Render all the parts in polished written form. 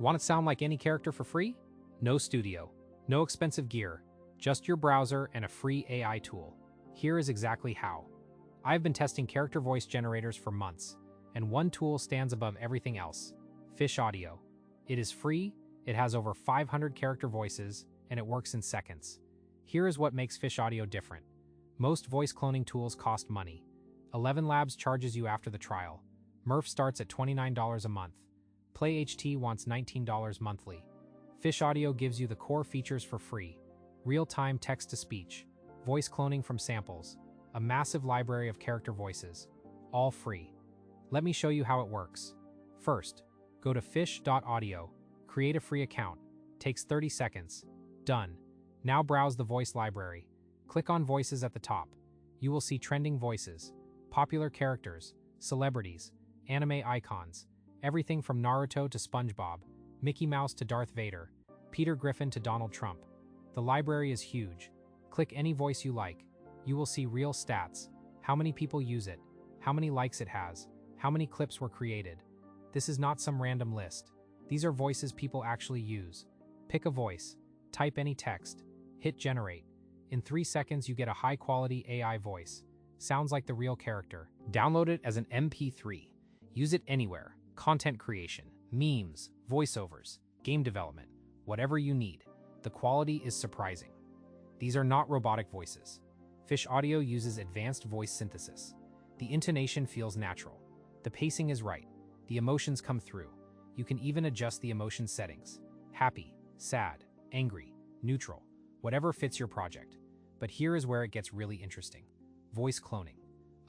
Want to sound like any character for free? No studio, no expensive gear, just your browser and a free AI tool. Here is exactly how. I've been testing character voice generators for months, and one tool stands above everything else: Fish Audio. It is free, it has over 500 character voices, and it works in seconds. Here is what makes Fish Audio different. Most voice cloning tools cost money. 11 Labs charges you after the trial. Murph starts at $29 a month. PlayHT wants $19 monthly. Fish Audio gives you the core features for free: real-time text-to-speech, voice cloning from samples, a massive library of character voices, all free. Let me show you how it works. First, go to fish.audio, create a free account. Takes 30 seconds. Done. Now browse the voice library. Click on Voices at the top. You will see trending voices, popular characters, celebrities, anime icons, everything from Naruto to SpongeBob, Mickey Mouse to Darth Vader, Peter Griffin to Donald Trump. The library is huge. Click any voice you like. You will see real stats: how many people use it, how many likes it has, how many clips were created. This is not some random list. These are voices people actually use. Pick a voice, type any text, hit generate. In 3 seconds you get a high-quality AI voice. Sounds like the real character. Download it as an MP3. Use it anywhere. Content creation, memes, voiceovers, game development, whatever you need. The quality is surprising. These are not robotic voices. Fish Audio uses advanced voice synthesis. The intonation feels natural. The pacing is right. The emotions come through. You can even adjust the emotion settings: happy, sad, angry, neutral, whatever fits your project. But here is where it gets really interesting. Voice cloning.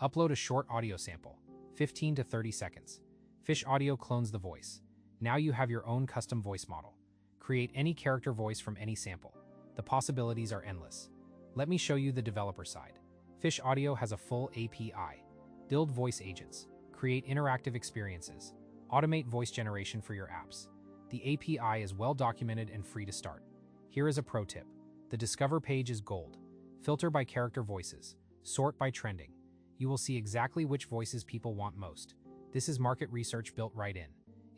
Upload a short audio sample, 15 to 30 seconds. Fish Audio clones the voice. Now you have your own custom voice model. Create any character voice from any sample. The possibilities are endless. Let me show you the developer side. Fish Audio has a full API. Build voice agents, create interactive experiences, automate voice generation for your apps. The API is well documented and free to start. Here is a pro tip. The Discover page is gold. Filter by character voices. Sort by trending. You will see exactly which voices people want most. This is market research built right in.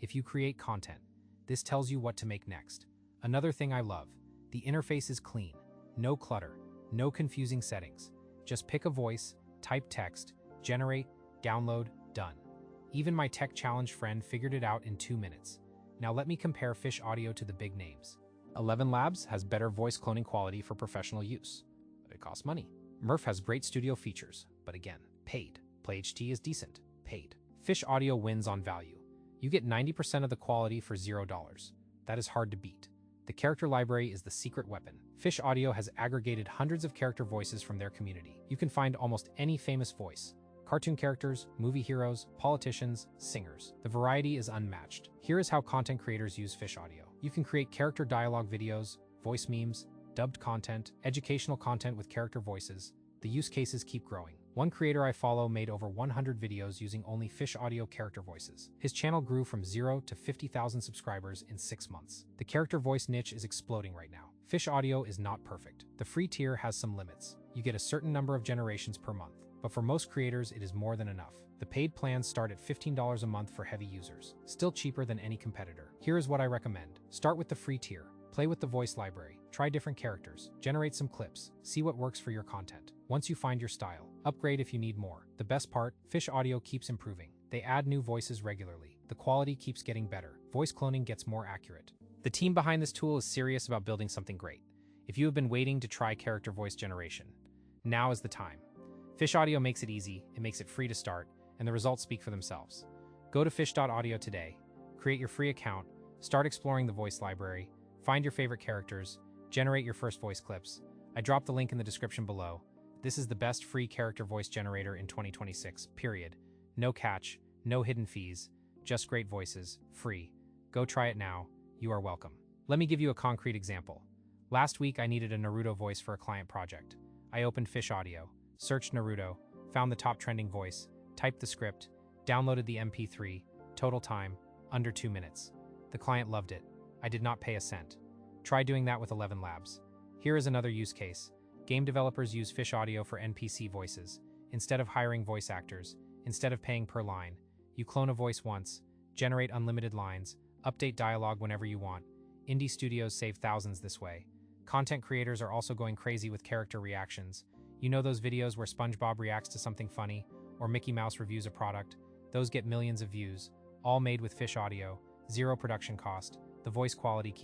If you create content, this tells you what to make next. Another thing I love: the interface is clean. No clutter, no confusing settings. Just pick a voice, type text, generate, download, done. Even my tech challenge friend figured it out in 2 minutes. Now let me compare Fish Audio to the big names. 11 Labs has better voice cloning quality for professional use, but it costs money. Murph has great studio features, but again, paid. PlayHT is decent, paid. Fish Audio wins on value. You get 90% of the quality for $0. That is hard to beat. The character library is the secret weapon. Fish Audio has aggregated hundreds of character voices from their community. You can find almost any famous voice: cartoon characters, movie heroes, politicians, singers. The variety is unmatched. Here is how content creators use Fish Audio. You can create character dialogue videos, voice memes, dubbed content, educational content with character voices. The use cases keep growing. One creator I follow made over 100 videos using only Fish Audio character voices. His channel grew from 0 to 50,000 subscribers in 6 months. The character voice niche is exploding right now. Fish Audio is not perfect. The free tier has some limits. You get a certain number of generations per month, but for most creators it is more than enough. The paid plans start at $15 a month for heavy users, still cheaper than any competitor. Here is what I recommend. Start with the free tier. Play with the voice library, try different characters, generate some clips, see what works for your content. Once you find your style, upgrade if you need more. The best part, Fish Audio keeps improving. They add new voices regularly. The quality keeps getting better. Voice cloning gets more accurate. The team behind this tool is serious about building something great. If you have been waiting to try character voice generation, now is the time. Fish Audio makes it easy, it makes it free to start, and the results speak for themselves. Go to fish.audio today, create your free account, start exploring the voice library, find your favorite characters, generate your first voice clips. I dropped the link in the description below. This is the best free character voice generator in 2026, period. No catch, no hidden fees, just great voices, free. Go try it now, you are welcome. Let me give you a concrete example. Last week I needed a Naruto voice for a client project. I opened Fish Audio, searched Naruto, found the top trending voice, typed the script, downloaded the MP3, total time, under 2 minutes. The client loved it. I did not pay a cent. Try doing that with 11 Labs. Here is another use case. Game developers use Fish Audio for NPC voices. Instead of hiring voice actors, instead of paying per line, you clone a voice once, generate unlimited lines, Update dialogue whenever you want. Indie studios save thousands this way. Content creators are also going crazy with character reactions. You know those videos where SpongeBob reacts to something funny, or Mickey Mouse reviews a product? Those get millions of views, all made with fish audio, zero production cost. The voice quality keeps